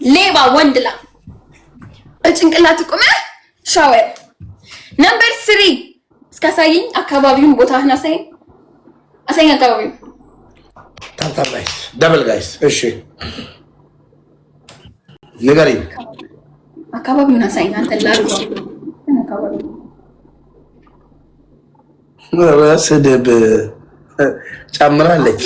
ሌባ ወንድላ ጭንቅላት ቆመ ሻወር ነምበር 3 እስካሳይኝ አካባቢውን ቦታህን አሳይኝ አካባቢውን ታንታ ጋይስ ደብል ጋይስ እሺ ንገሪኝ አካባቢውን አሳይኝ አንተ ላርጎ አካባቢው ስድብ ጨምራለች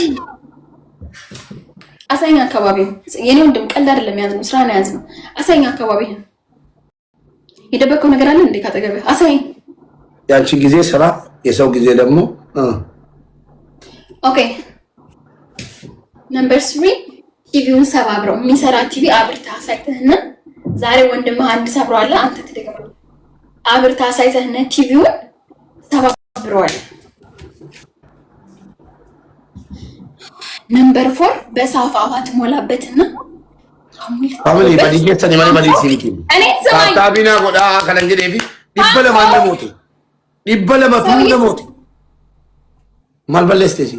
አሳይኝ አካባቢውን የኔ ወንድም ቀልድ አይደለም ያዝነው ስራ ነው ያዝነው አሳይኝ አካባቢውን የደበቀው ነገር አለ እንዴ ካጠገበ አሳይኝ ያንቺ ጊዜ ስራ የሰው ጊዜ ደግሞ ኦኬ ነምበር 3 ቲቪውን ሰባብረው የሚሰራ ቲቪ አብርታ አሳይተህና ዛሬ ወንድምህ አንድ ሰብሯል አንተ ትደግመው አብርታ አሳይተህና ቲቪውን ሰባብረዋል ነምበር 4 በሳፋ ውሃ ትሞላበትና አሁን በዲጀተን የማን ሲሊቲ እኔ ሰማኝ ታቢና ጎዳ ከለንገ ዴቪ ይበለ ማን ሞቱ ይበለ ማን ሞቱ ማልበለስ ተሲ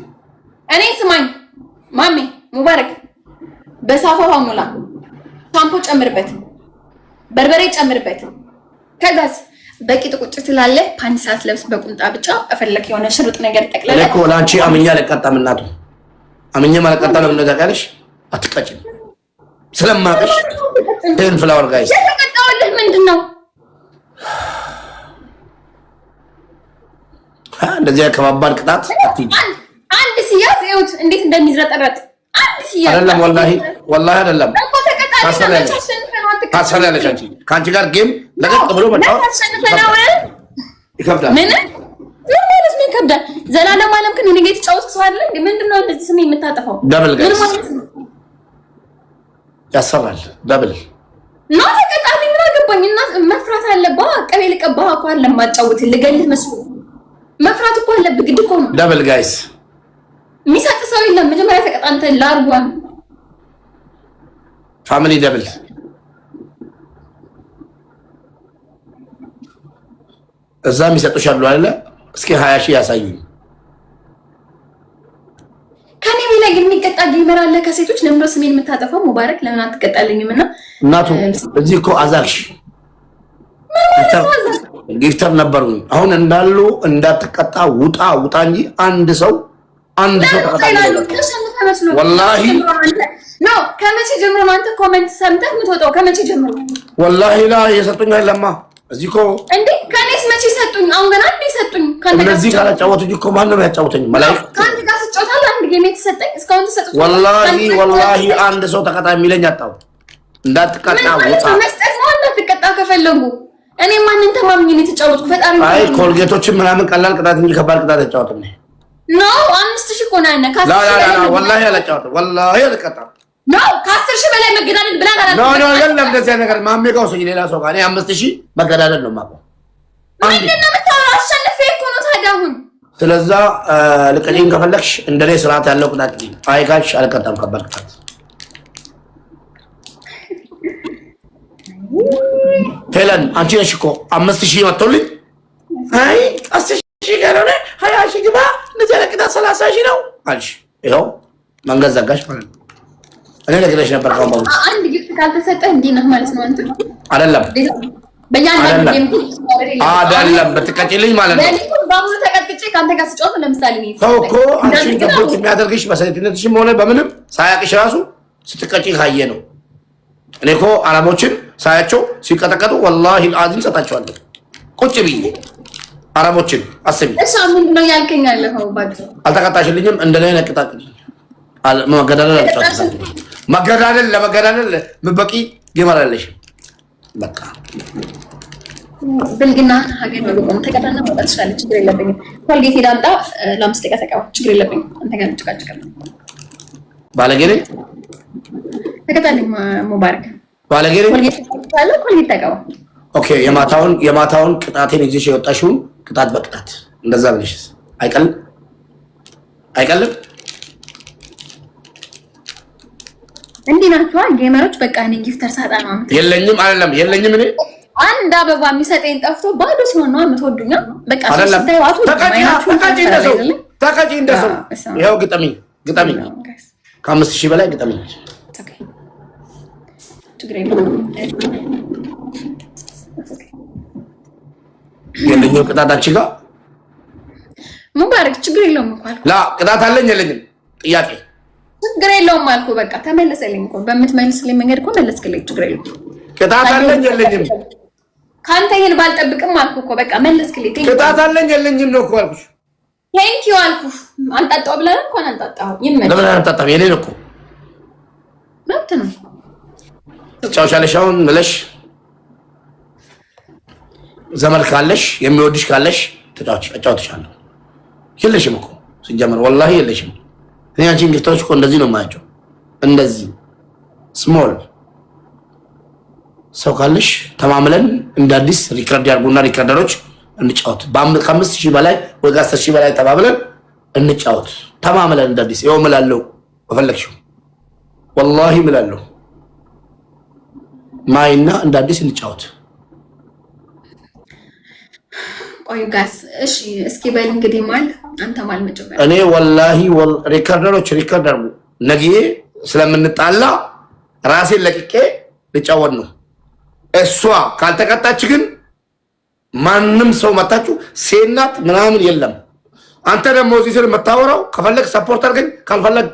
እኔ ሰማኝ ማሚ ሙባረክ በሳፋ ውሃ ሞላ ታምፖ ጨምርበት በርበሬ ጨምርበት ከዛስ በቂጥ ቁጭ ትላለ ፓንሳት ለብስ በቁምጣ ብቻ አፈለክ የሆነ ሽሩጥ ነገር ጠቅለለ ለኮ ላንቺ አምኛ ለቀጣም እናቱ አምኛ ማለቀጣ ነው እንደታቀለሽ አትቀጭም ስለማቀሽ ቴን ፍላወር ጋይስ የተቀጣውልህ ምንድነው እንደዚህ ከባባድ ቅጣት አንድ ሲያዝ ይሁት እንዴት እንደሚዝረጠረጥ አንድ ሲያዝ አይደለም ወላሂ አይደለም ታሰላለሽ አንቺ ካንቺ ጋር ጌም ለቀቅ ብሎ መጣው ይከብዳል ምን ማለት ነው ይከብዳል ዘላለም ዓለም ከኔ ጋር የተጫወተ ሰው አይደል እንዴ ምንድነው እንደዚህ ስሜ የምታጠፋው ደብል ጋይስ ያሰራል ደብል ነው ተቀጣሚ ምን አገባኝና መፍራት አለባ ቀቤ ልቀባ እኮ አለ ማጫወት ልገልህ መስሎ መፍራት እኮ አለብህ ግድ እኮ ነው ደብል ጋይስ ሚሳቅ ሰው የለም መጀመሪያ ተቀጣንተ ላርጓን ፋሚሊ ደብል እዛም ይሰጡሻሉ አይደለ እስኪ 20 ሺህ ያሳዩኝ ከኔ ላይ ግን የሚቀጣ ጌመር አለ ከሴቶች ለምን ነው ስሜን የምታጠፋው ሙባረክ ለምን አትቀጣልኝምና እናቱ እዚህ እኮ አዛልሽ ጊፍተር ነበሩኝ አሁን እንዳሉ እንዳትቀጣ ውጣ እንጂ አንድ ሰው ተቀጣለ ወላሂ ነው ከመቼ ጀምሮ ነው አንተ ኮሜንት ሰምተህ የምትወጣው ከመቼ ጀምሮ ወላሂ ላ የሰጡኝ አይለማ እዚህ እኮ እንዴ ከኔስ መቼ ሰጡኝ አሁን ገና እንዴ ሰጡኝ ካንተ ጋር እዚህ ጋር ጫወቱኝ እኮ ማንም ያጫውተኝ መላእክት ካንተ ጋር ስጫወታል አንድ ጌም የተሰጠኝ እስካሁን ተሰጥቶ ወላሂ አንድ ሰው ተቀጣ የሚለኝ አጣው እንዳትቀጣ ውጣ መስጠት ነው እንዳትቀጣ ከፈለጉ እኔ ማንንም ተማምኜ ነው የተጫወትኩ ፈጣሪ አይ ኮልጌቶችን ምናምን ቀላል ቅጣት እንጂ ከባድ ቅጣት ተጫወተኝ ነው 5000 ኮና እና ላ ወላሂ አላጫወተም ወላሂ አልቀጣም ነው ከ10 ሺህ በላይ መገዳደል ብለን አላለም ነው የለም እንደዚህ ነገር ማሜ ጋር ሰው ሌላ ሰው ጋር እኔ 5000 መገዳደል ነው ማቆም ምንድነው የምታወራው አሸንፌ እኮ ነው ታዲያ አሁን ስለዛ ልቀቂኝ ከፈለክሽ እንደኔ ስርዓት ያለው ቅጣት አይካሽ አልቀጣም ከባድ ቅጣት ሄለን አንቺ ነሽ እኮ 5000 መጥቶልኝ አይ 10000 ጋር ነው 20000 ግባ እንደዚህ ቅጣት 30000 ነው አልሽ ይኸው መንገድ ዘጋሽ ማለት ነው እኔ ነግሬሽ ነበር ካምባው አንድ ጊፍት ካልተሰጠ እንዴ ነው ማለት ነው አንተ አይደለም በእያንዳንዱ ጌም አይደለም በትቀጭልኝ ማለት ነው ለሊቱ ባሙሉ ተቀጥቅጬ ካንተ ጋር ስጫወት ለምሳሌ ነው ተውኮ አንቺ ገቦት የሚያደርግሽ በሰይትነትሽም ሆነ በምንም ሳያቅሽ ራሱ ስትቀጪ ካየ ነው እኔ እኮ አረቦችን ሳያቸው ሲቀጠቀጡ ወላሂ አልዓዚም ሰጣቸዋለሁ ቁጭ ብዬ አረቦችን አስቢ እሺ ምንድነው ያልከኝ ያለኸው ባጭ አልተቀጣሽልኝም እንደኔ ነቅጣቅኝ መገዳደል አልቻልኩም መገዳደል ለመገዳደል ምበቂ ይመራልሽ በቃ ብልግና ሀገር ነው ቆም ተቀጣና መጣት ይችላል ችግር የለብኝም ኮልጌት ሄዳምጣ ለአምስት ደቂቃ ተቀባ ችግር የለብኝም አንተ ጋር ተጨቃጨቀ ባለጌኔ ተቀጣልኝ ሙባረክ ባለጌኔ ኮልጌት ተቀባ ኦኬ የማታውን ቅጣቴን ይዘሽ የወጣሽውን ቅጣት በቅጣት እንደዛ ብለሽስ አይቀልም እንዴ ናቸው ጌመሮች በቃ እኔ ጊፍተር ሳጣ ነው የለኝም አይደለም የለኝም እኔ አንድ አበባ የሚሰጠኝ ጠፍቶ ባዶ ሲሆን ነው የምትወዱኛ በቃ ተቀጪ እንደሰው ይኸው ግጠሚኝ ከ5000 በላይ ግጠሚኝ ችግር የለውም። የለኝም ቅጣት አንቺ ጋር ሙባረክ ችግር የለውም እኮ አልኩ። ላ ቅጣት አለኝ የለኝም ጥያቄ ችግር የለውም አልኩ። በቃ ተመለሰልኝ እኮ በምትመልስልኝ መንገድ እኮ መለስክልኝ። ችግር የለውም። ቅጣት አለኝ የለኝም ካንተ ይሄን ባልጠብቅም አልኩ እኮ በቃ መለስክልኝ። ቅጣት አለኝ የለኝም ነው እኮ አልኩሽ። ቴንክ ዩ አልኩ። አንጣጣው ብለህ እኮ አንጣጣው። ይመጣ ለምን አንጣጣው? የኔ ነው እኮ መብት ነው። ትጫወቻለሽ አሁን ብለሽ ዘመድ ካለሽ የሚወድሽ ካለሽ እጫወትሻለሁ። የለሽም እኮ ሲጀመር ወላሂ የለሽም። እኔ አንቺን ግፍታዎች እኮ እንደዚህ ነው የማያቸው። እንደዚህ ስሞል ሰው ካለሽ ተማምለን እንደ አዲስ ሪከርድ ያርጉና ሪከርደሮች እንጫወት። ከ5,000 በላይ ወይ 10,000 በላይ ተባብለን እንጫወት። ተማምለን እንደ አዲስ ይኸው እምላለሁ። በፈለግሽው ወላሂ እምላለሁ። ማይና እንደ አዲስ እንጫወት። ቆይ ጋስ እሺ፣ እስኪ በል እንግዲህ ማል አንተ ማል መጀመሪያ እኔ ወላሂ ሪከርደሮች ሪከርደር ነገ ስለምንጣላ ራሴን ለቅቄ ልጫወት ነው። እሷ ካልተቀጣች ግን ማንም ሰው መታችሁ ሴናት ምናምን የለም። አንተ ደግሞ እዚህ ስር የምታወራው ከፈለግ ሰፖርት አድርገኝ ካልፈለግ